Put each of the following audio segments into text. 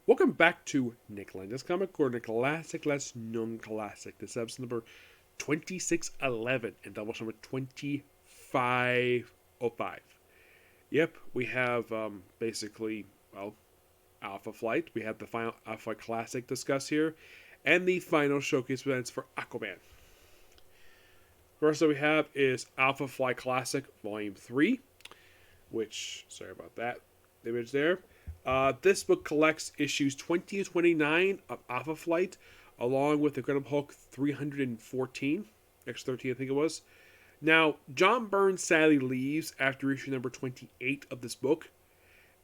Welcome back to Nick Lenz Comic Corner, classic, less known classic. This episode number 2611 and double number 2505. Yep, we have basically, Alpha Flight. We have the final Alpha Flight Classic discussed here, and the final showcase events for Aquaman. First that we have is Alpha Flight Classic Volume 3, which, sorry about that image there. This book collects issues 20 to 29 of Alpha Flight, along with the Incredible Hulk 314, X13 I think it was. Now, John Byrne sadly leaves after issue number 28 of this book,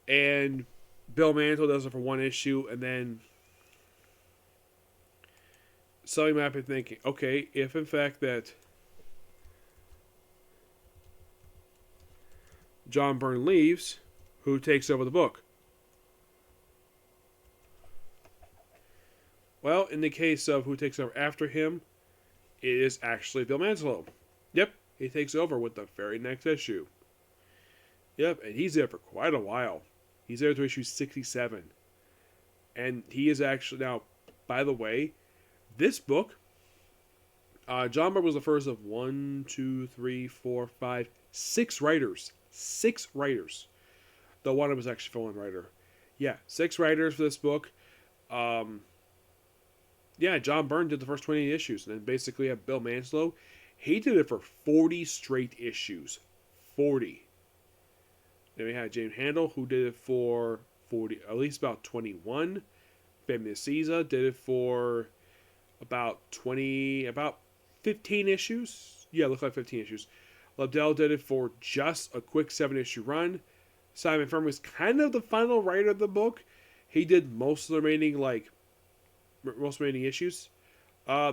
and Bill Mantle does it for one issue, and then somebody might be thinking, okay, if in fact that John Byrne leaves, who takes over the book? Well, in the case of who takes over after him, it is actually Bill Mantlo. Yep, he takes over with the very next issue. Yep, and he's there for quite a while. He's there to issue 67. And he is actually, now, by the way, this book, John Byrne was the first of 6 writers. 6 writers. Though one of them was actually fill-in writer. Yeah, 6 writers for this book. Yeah, John Byrne did the first 20 issues. And then basically have Bill Mantlo. He did it for 40 straight issues. 40. Then we had James Handel, who did it for 40, at least about 21. Ben Caesar did it for about 15 issues. Yeah, it looked like 15 issues. Lobdell did it for just a quick 7-issue run. Simon Furman was kind of the final writer of the book. He did most of the remaining issues.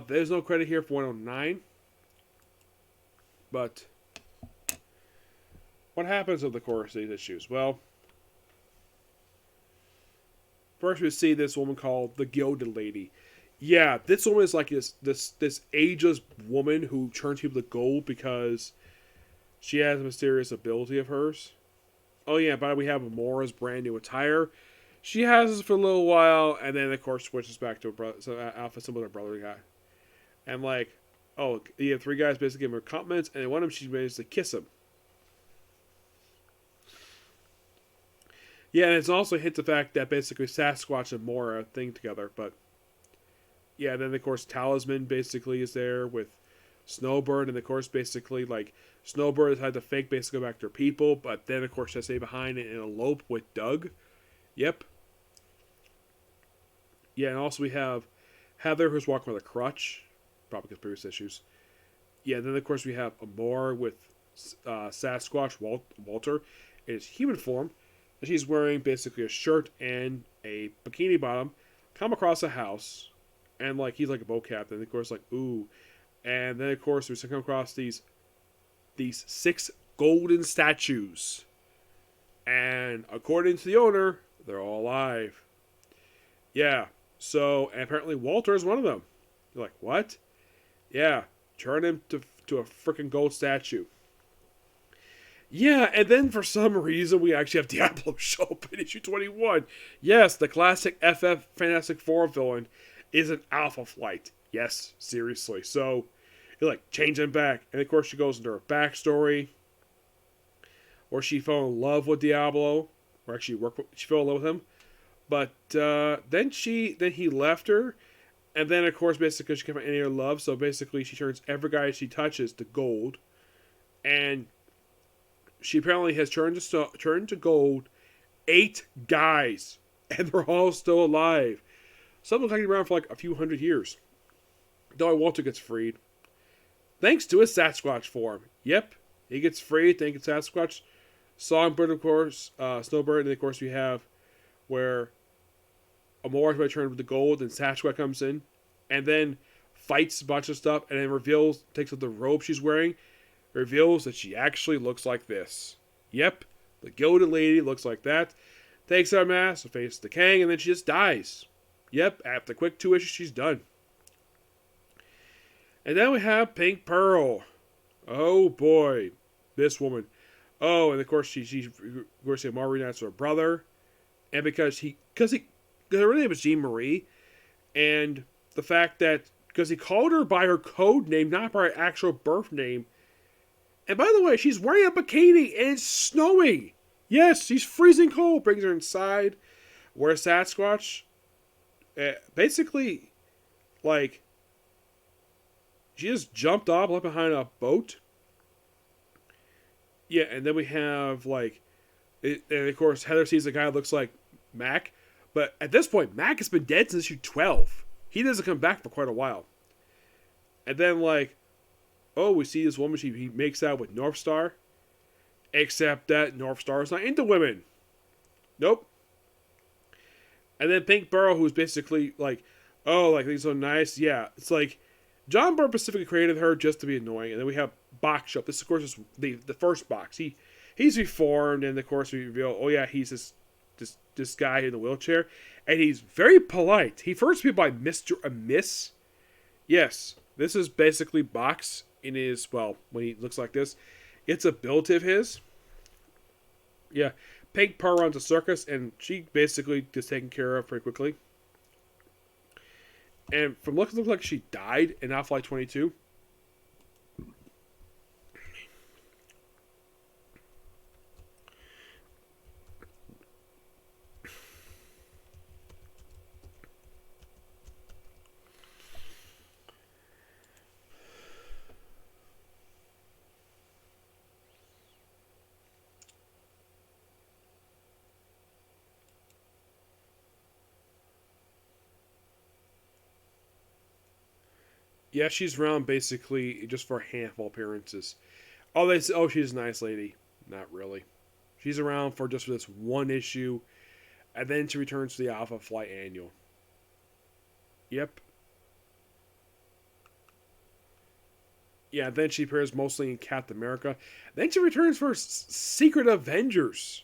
There's no credit here for 109. But what happens over the course of these issues? Well, first we see this woman called the Gilded Lady. Yeah, this woman is like this ageless woman who turns people to gold because she has a mysterious ability of hers. Oh yeah, but we have Amora's brand new attire. She has this for a little while, and then of course switches back to a brother, so Alpha symbol, her brother guy. And like, oh, you have 3 guys basically giving her compliments, and then one of them she manages to kiss him. Yeah, and it's also hit the fact that basically Sasquatch and Mora are a thing together, but yeah, then of course Talisman basically is there with Snowbird, and of course basically like Snowbird has had to fake basically go back to her people, but then of course she has to stay behind and elope with Doug. Yep. Yeah, and also we have Heather, who's walking with a crutch, probably because previous issues. Yeah, then of course we have Amora with Sasquatch Walter in his human form, and she's wearing basically a shirt and a bikini bottom. Come across a house, and like he's like a boat captain. And of course, like ooh, and then of course we come across these 6 golden statues, and according to the owner, they're all alive. Yeah. So, and apparently Walter is one of them. You're like, what? Yeah. Turn him to a freaking gold statue. Yeah, and then for some reason we actually have Diablo show up in issue 21. Yes, the classic FF Fantastic Four villain is an Alpha Flight. Yes, seriously. So, you're like, change him back. And of course she goes into her backstory, where she fell in love with Diablo, or actually she fell in love with him. But then he left her, and then of course basically she can't find any of her love, so basically she turns every guy she touches to gold, and she apparently has turned to gold 8 guys, and they're all still alive. Some of them have been around for like a few hundred years. Though Walter gets freed, thanks to his Sasquatch form. Yep, he gets freed thanks to Sasquatch. Songbird, of course, Snowbird, and of course we have where Amora's returned with the gold, and Sasquatch comes in, and then fights a bunch of stuff, and then takes off the robe she's wearing, reveals that she actually looks like this. Yep, the Gilded Lady looks like that. Takes her mask, faces the Kang, and then she just dies. Yep, after a quick 2 issues, she's done. And then we have Pink Pearl. Oh boy, this woman. Oh, and of course she Amora reunites with her brother, and because he her name is Jean Marie, and the fact that because he called her by her code name, not by her actual birth name. And by the way, she's wearing a bikini and it's snowing. Yes, she's freezing cold. Brings her inside, where Sasquatch, basically, like, she just jumped off, left behind a boat. Yeah, and then we have, like, and of course, Heather sees a guy that looks like Mac. But at this point, Mac has been dead since issue 12. He doesn't come back for quite a while. And then, like, oh, we see this woman, he makes out with North Star. Except that North Star is not into women. Nope. And then Pink Burrow, who's basically like, oh, like, things so nice. Yeah, it's like, John Byrne specifically created her just to be annoying. And then we have Box Shop. This, of course, is the first box. He's reformed, and of course we reveal, oh yeah, he's this guy in the wheelchair. And he's very polite. He refers to people by Mr. and Miss. Yes, this is basically Box in his, well, when he looks like this. It's a build of his. Yeah, Pink Pearl runs a circus, and she basically gets taken care of pretty quickly. And from looks like she died in Alpha 22. Yeah, she's around basically just for a handful of appearances. Oh, they say, oh, she's a nice lady. Not really. She's around for just for this one issue, and then she returns to the Alpha Flight Annual. Yep. Yeah, then she appears mostly in Captain America. Then she returns for Secret Avengers.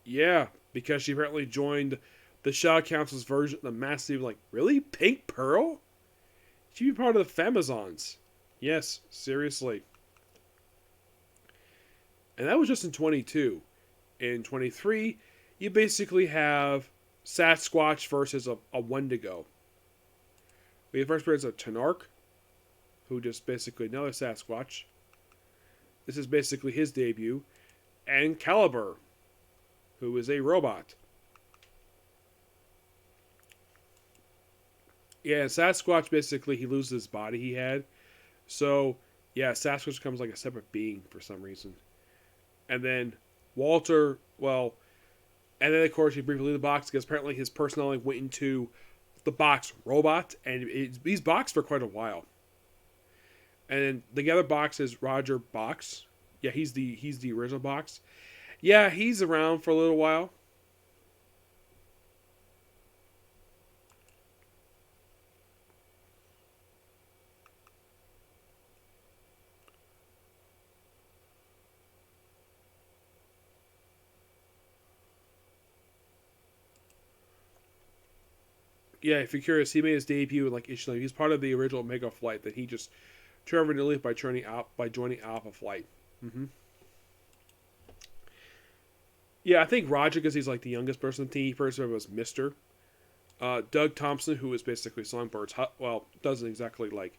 Yeah, because she apparently joined the Shadow Council's version of the massive, like, really? Pink Pearl? She'd be part of the Femazons. Yes, seriously. And that was just in 22. In 23, you basically have Sasquatch versus a Wendigo. We have first appearance of Tenark, who just basically another Sasquatch. This is basically his debut. And Caliber, who is a robot. Yeah, Sasquatch, basically, he loses his body he had. So, yeah, Sasquatch becomes like a separate being for some reason. And then Walter, well, and then, of course, he briefly leaves the box because apparently his personality went into the box robot, and he's boxed for quite a while. And then the other box is Roger Box. Yeah, he's the original Box. Yeah, he's around for a little while. Yeah, if you're curious, he made his debut in like issue 9. He's part of the original Mega Flight that he just turned into leaf by joining Alpha Flight. Mm-hmm. Yeah, I think Roger, because he's like the youngest person in the team, he first remember was Mister. Doug Thompson, who is basically Songbird's, well, doesn't exactly like,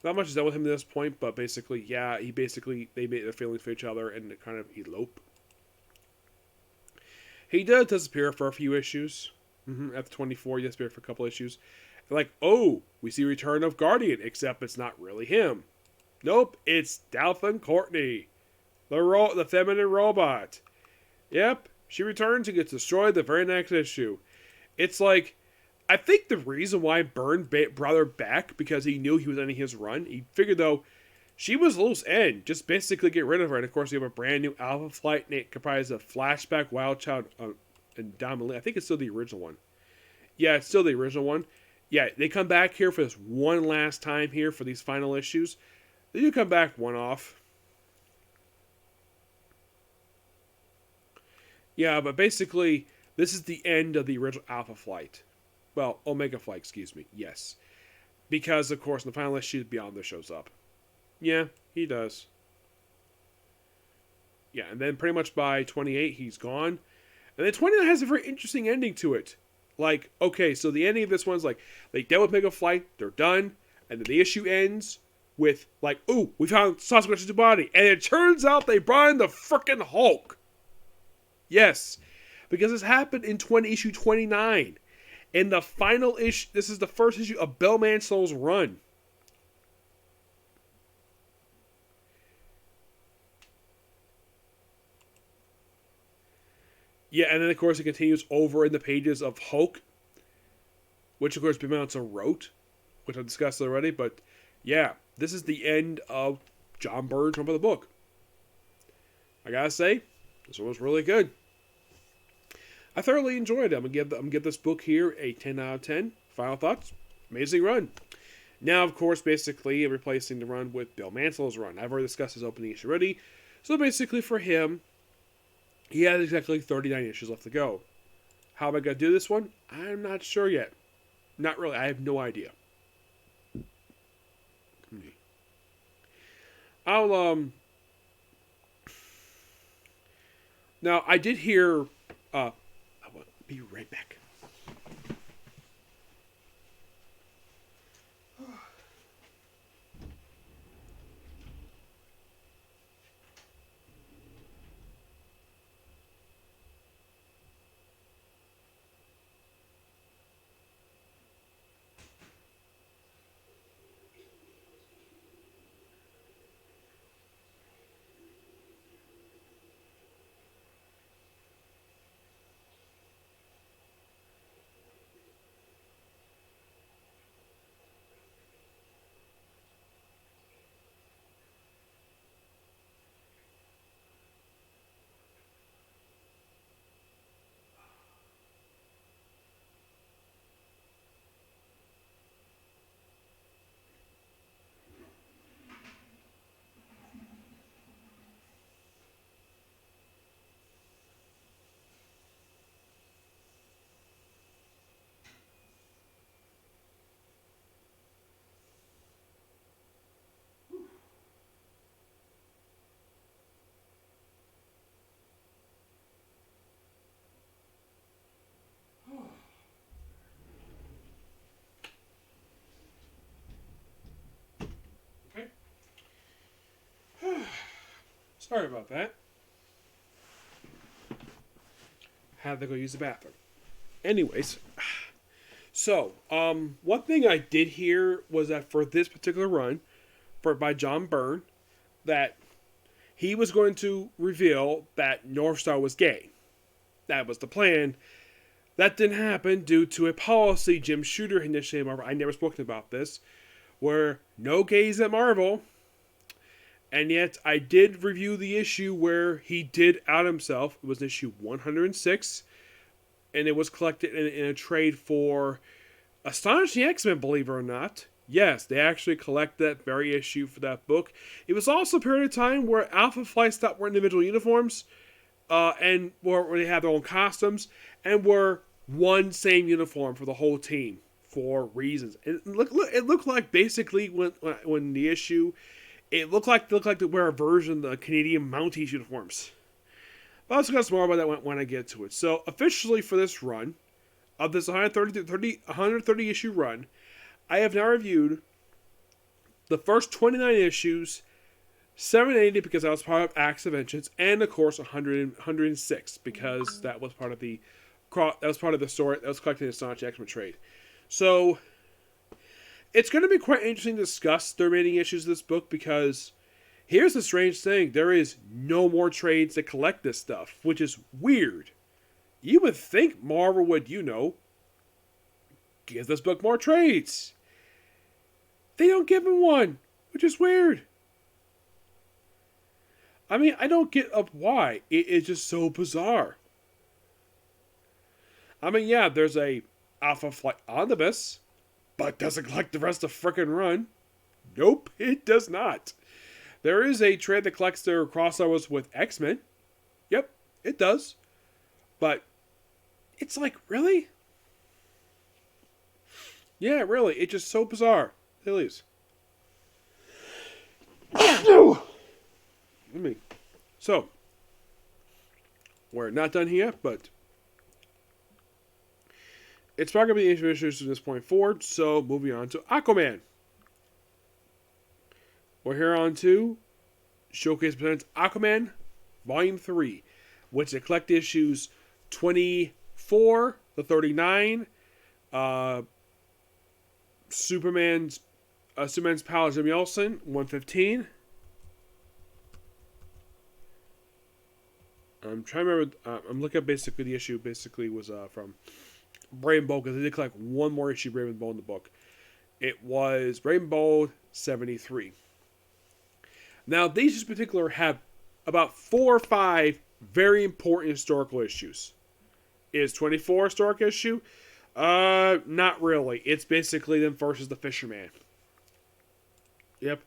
not much is done with him at this point, but basically, yeah, they made their feelings for each other and kind of elope. He does disappear for a few issues. After 24, he disappeared for a couple issues. And like, oh, we see Return of Guardian, except it's not really him. Nope, it's Dalphin Courtney, the feminine robot. Yep, she returns and gets destroyed the very next issue. It's like, I think the reason why Byrne brought her back, because he knew he was ending his run. He figured, though, she was a loose end. Just basically get rid of her. And, of course, we have a brand new Alpha Flight comprised of Flashback, Wild Child, and Dominant. I think it's still the original one. Yeah, it's still the original one. Yeah, they come back here for this one last time here for these final issues. They do come back one off. Yeah, but basically, this is the end of the original Alpha Flight. Well, Omega Flight, excuse me. Yes. Because, of course, in the final issue, Beyonder shows up. Yeah, he does. Yeah, and then pretty much by 28, he's gone. And then 29 has a very interesting ending to it. Like, okay, so the ending of this one's like, they dealt with Mega Flight, they're done, and then the issue ends with, like, ooh, we found Sasquatch's body. And it turns out they brought in the frickin' Hulk. Yes, because this happened in issue 29. In the final issue, this is the first issue of Bill Manslow's run. Yeah, and then of course it continues over in the pages of Hulk, which of course Bill Mansow wrote, which I discussed already. But yeah, this is the end of John Byrne's run of the book. I gotta say, this one was really good. I thoroughly enjoyed it. I'm gonna give this book here a 10 out of 10. Final thoughts: amazing run. Now, of course, basically replacing the run with Bill Manslow's run. I've already discussed his opening issue already. So basically, for him, he has exactly 39 issues left to go. How am I going to do this one? I'm not sure yet. Not really. I have no idea. Now, I did hear... I will be right back. Sorry about that. Had to go use the bathroom. Anyways, so one thing I did hear was that for this particular run, by John Byrne, that he was going to reveal that Northstar was gay. That was the plan. That didn't happen due to a policy Jim Shooter initiated at Marvel. I never spoken about this, where no gays at Marvel. And yet, I did review the issue where he did out himself. It was issue 106. And it was collected in a trade for Astonishing X-Men, believe it or not. Yes, they actually collected that very issue for that book. It was also a period of time where Alpha Flight stopped wearing individual uniforms. And where they had their own costumes. And were one same uniform for the whole team. For reasons. It looked like basically when the issue... It looked like they wear a version of the Canadian Mounties uniforms. But I'll discuss more about that when I get to it. So, officially for this run, of this 130 issue run, I have now reviewed the first 29 issues, 780 because that was part of Acts of Vengeance, and of course 106 because that was part of the story that was collected in the Astonishing X-Men trade. So... it's going to be quite interesting to discuss the remaining issues of this book because here's the strange thing. There is no more trades that collect this stuff, which is weird. You would think Marvel would, give this book more trades. They don't give him one, which is weird. I mean, I don't get up why. It's just so bizarre. I mean, yeah, there's a Alpha Flight Omnibus, but doesn't collect the rest of the frickin' run. Nope, it does not. There is a trade that collects their crossovers with X-Men. Yep, it does. But it's like, really? Yeah, really. It's just so bizarre. It is. So, we're not done here yet, but it's probably going to be issues from this point forward. So moving on to Aquaman. We're here on to Showcase presents Aquaman Volume 3, which will collect issues 24 to 39. Superman's Pal Jimmy Olsen, 115. I'm trying to remember. I'm looking at basically the issue. Basically was from Brave and Bold, because they did collect one more issue of Brave and Bold in the book. It was Brave and Bold 73. Now these in particular have about 4 or 5 very important historical issues. Is 24 a historic issue? Not really. It's basically them versus the Fisherman. Yep.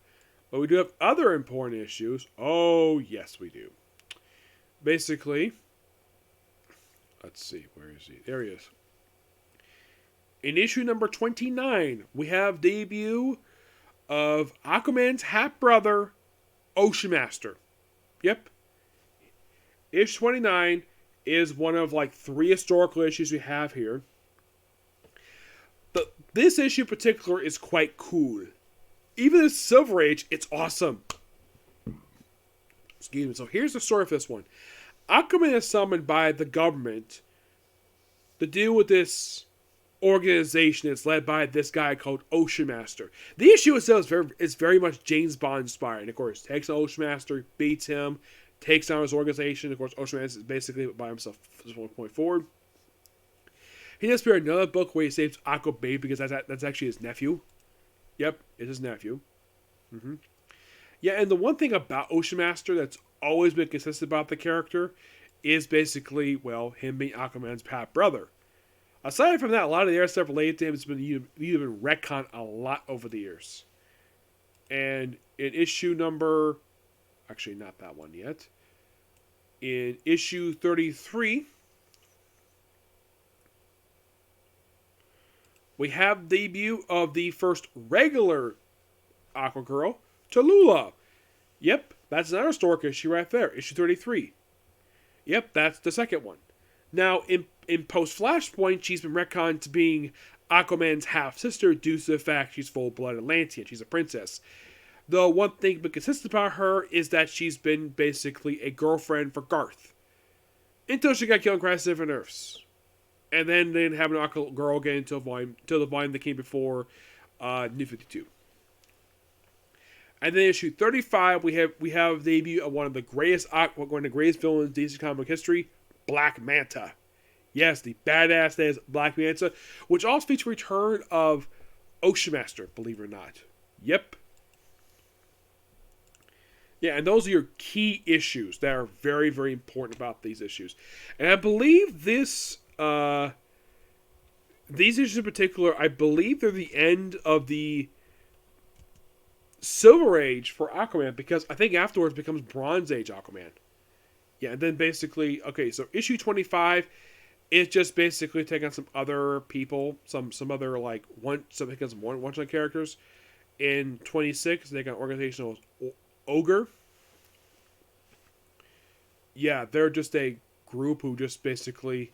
But we do have other important issues. Oh, yes, we do. Basically, let's see, where is he? There he is. In issue number 29, we have debut of Aquaman's half-brother, Ocean Master. Yep. Issue 29 is one of like 3 historical issues we have here. But this issue in particular is quite cool. Even in Silver Age, it's awesome. Excuse me. So here's the story of this one. Aquaman is summoned by the government to deal with this organization that's led by this guy called Ocean Master. The issue itself is very much James Bond inspired. And of course, takes on Ocean Master, beats him, takes down his organization. Of course, Ocean Master is basically by himself from this point forward. He does appear in another book where he saves Aqua Baby, because that's actually his nephew. Yep, it's his nephew. Yeah, and the one thing about Ocean Master that's always been consistent about the character is basically, well, him being Aquaman's half brother. Aside from that, a lot of the other stuff related to him has been even retconned a lot over the years. And in issue number, actually not that one yet, in issue 33, we have the debut of the first regular Aqua Girl, Tallulah. Yep, that's another historic issue right there, issue 33. Yep, that's the second one. Now, in post-Flashpoint, she's been retconned to being Aquaman's half-sister due to the fact she's full-blood Atlantean. She's a princess. The one thing but consistent about her is that she's been basically a girlfriend for Garth. Until she got killed in Crisis on Infinite Earths. And then they didn't have an Aqua Girl again until the volume that came before New 52. And then issue 35, we have the debut of one of the greatest villains in DC comic history, Black Manta. Yes, the badass that is Black Manta, which also features a return of Ocean Master, believe it or not. Yep. Yeah, and those are your key issues that are very, very important about these issues. And I believe these issues in particular, I believe they're the end of the Silver Age for Aquaman, because I think afterwards it becomes Bronze Age Aquaman. Yeah, and then basically, okay, so issue 25 is just basically taking on some other people, some other like one-shot characters. In 26, they got an organization called Ogre. Yeah, they're just a group who just basically,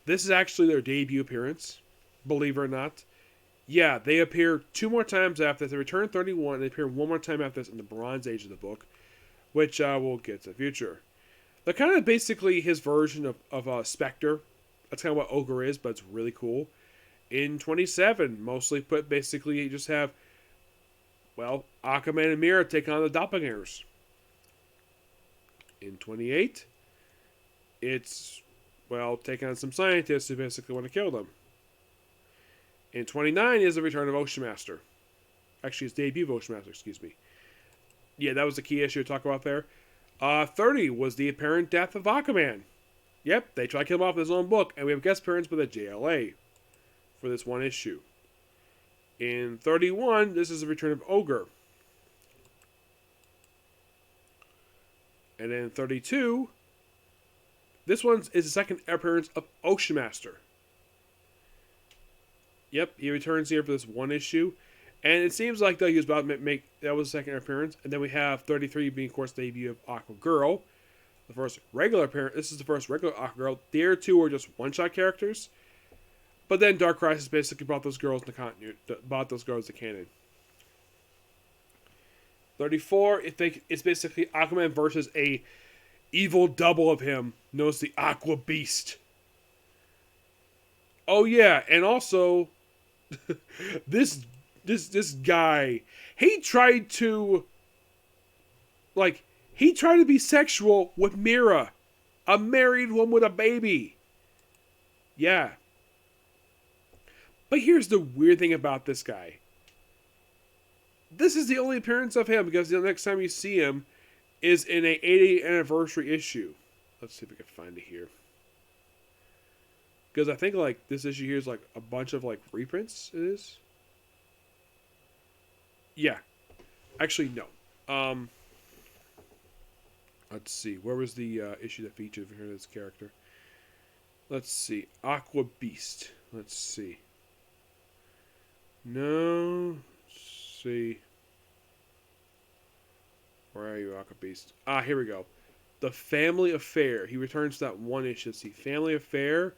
this is actually their debut appearance, believe it or not. Yeah, they appear 2 more times after this. They return 31, and they appear 1 more time after this in the Bronze Age of the book, which we'll get to the future. They're kind of basically his version of Spectre. That's kind of what Ogre is, but it's really cool. In 27, mostly put basically you just have, well, Aquaman and Mira take on the Doppelgangers. In 28, it's, well, taking on some scientists who basically want to kill them. In 29 is the return of Ocean Master. Actually, his debut of Ocean Master, excuse me. Yeah, that was the key issue to talk about there. 30 was the apparent death of Aquaman. Yep, they try to kill him off in his own book, and we have a guest appearance by the JLA for this one issue. In 31, this is the return of Ogre. And then 32, this one is the second appearance of Ocean Master. Yep, he returns here for this one issue. And it seems like he was about to make, that was the second appearance. And then we have 33 being, of course, the debut of Aqua Girl. This is the first regular Aqua Girl. The other 2 are just one-shot characters. But then Dark Crisis basically brought those girls to continuity, brought those girls to canon. 34, it's basically Aquaman versus a evil double of him, known as the Aqua Beast. Oh yeah, and also this guy, he tried to be sexual with Mira, a married woman with a baby. Yeah. But here's the weird thing about this guy. This is the only appearance of him because the next time you see him is in a 80th anniversary issue. Let's see if we can find it here. Because I think like this issue here is like a bunch of like reprints. It is. Yeah. Actually, no. Let's see. Where was the issue that featured this character? Let's see. Aqua Beast. Let's see. No. Let's see. Where are you, Aqua Beast? Ah, here we go. The Family Affair. He returns to that one issue. Let's see. Family Affair.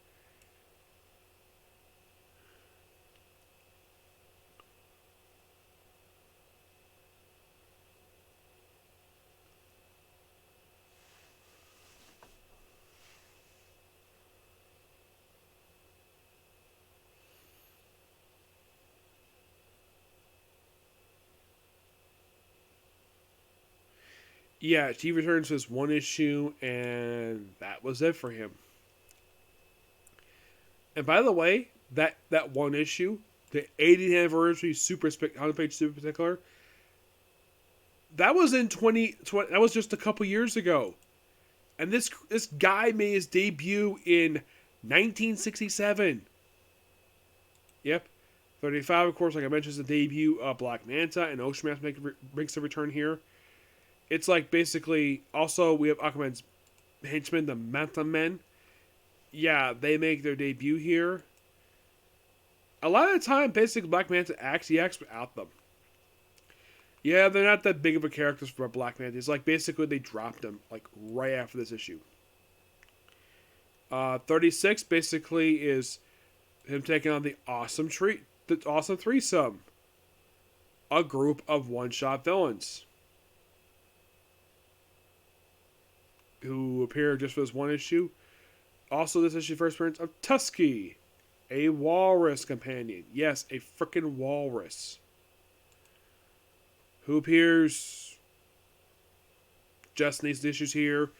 Yeah, he returns to this one issue, and that was it for him. And by the way, that one issue, the 80th anniversary super 100-page super particular, that was in 2020. That was just a couple years ago, and this guy made his debut in 1967. Yep, 35. Of course, like I mentioned, is the debut of Black Manta, and Ocean Mask makes a return here. It's like basically, also we have Aquaman's henchmen, the Manta Men. Yeah, they make their debut here. A lot of the time, basically, Black Manta acts without them. Yeah, they're not that big of a characters for Black Manta. It's like basically they dropped them like right after this issue. 36 basically is him taking on the Awesome Threesome, a group of one-shot villains who appear just for this one issue. Also, this issue first appearance of Tusky, a walrus companion. Yes, a freaking walrus. Who appears just in these issues here.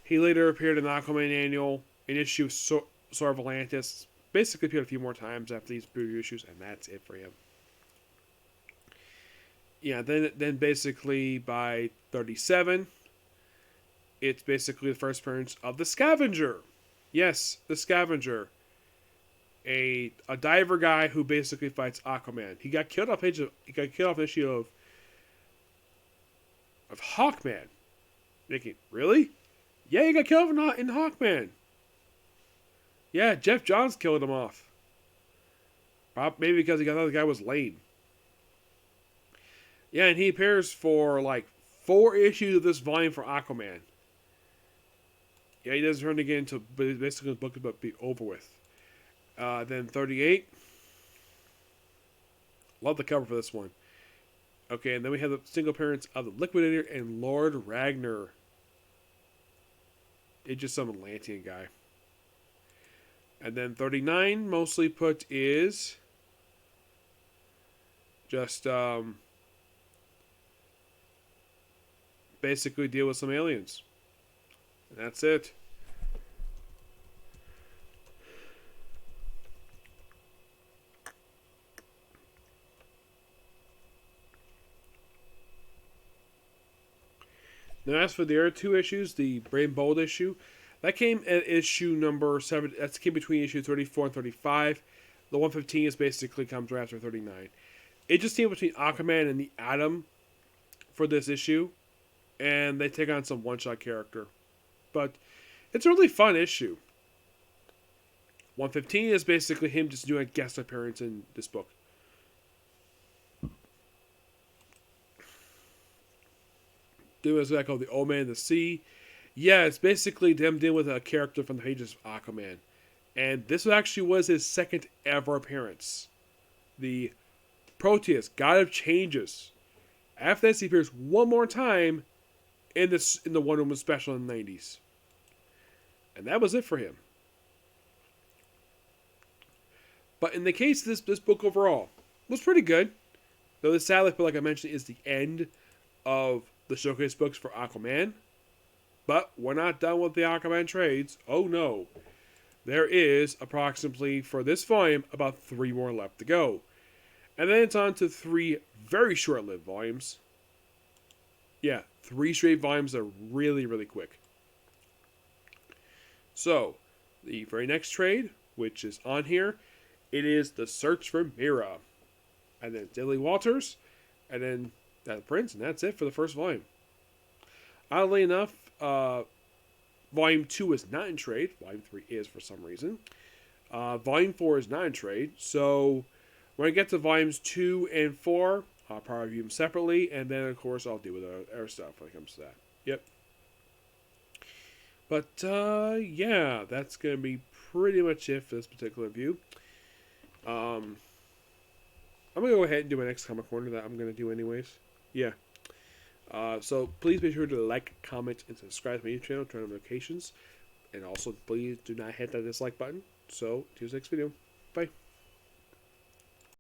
He later appeared in the Aquaman annual, an issue of Sword of Atlantis. Basically appeared a few more times after these preview issues, and that's it for him. Yeah, then basically by 37, it's basically the first appearance of the Scavenger. Yes, the Scavenger. A diver guy who basically fights Aquaman. He got killed off an issue of Hawkman. Thinking, really? Yeah, he got killed in Hawkman. Yeah, Jeff Johns killed him off. Maybe because he thought the guy was lame. Yeah, and he appears for like 4 issues of this volume for Aquaman. Yeah, he doesn't return again until basically the book is about to be over with. Then 38. Love the cover for this one. Okay, and then we have the single appearance of the Liquidator and Lord Ragnar. It's just some Atlantean guy. And then 39, mostly put, is just basically deal with some aliens. And that's it. Now, as for the other 2 issues, the Brave and Bold issue, that came at issue number 7. That came between issue 34 and 35. The 115 is basically comes right after 39. It just came between Aquaman and the Atom for this issue, and they take on some one-shot character. But it's a really fun issue. 115 is basically him just doing a guest appearance in this book. Doing this guy called the Old Man of the Sea. Yeah, it's basically them dealing with a character from the pages of Aquaman. And this actually was his second ever appearance. The Proteus, God of Changes. After this, he appears one more time in the Wonder Woman special in the 90s. And that was it for him. But in the case of this book overall, was pretty good. Though the sadly, like I mentioned, is the end of the showcase books for Aquaman. But we're not done with the Aquaman trades. Oh no. There is approximately, for this volume, about 3 more left to go. And then it's on to 3 very short-lived volumes. Yeah, 3 straight volumes are really, really quick. So, the very next trade, which is on here, it is The Search for Mira. And then Dilly Walters, and then that Prince, and that's it for the first volume. Oddly enough, Volume 2 is not in trade. Volume 3 is for some reason. Volume 4 is not in trade. So when I get to Volumes 2 and 4, I'll probably review them separately. And then, of course, I'll deal with our stuff when it comes to that. Yep. But, yeah, that's going to be pretty much it for this particular review. I'm going to go ahead and do my next comic corner that I'm going to do anyways. Yeah. So please be sure to like, comment, and subscribe to my YouTube channel, turn on notifications. And also, please do not hit that dislike button. So, see you next video. Bye.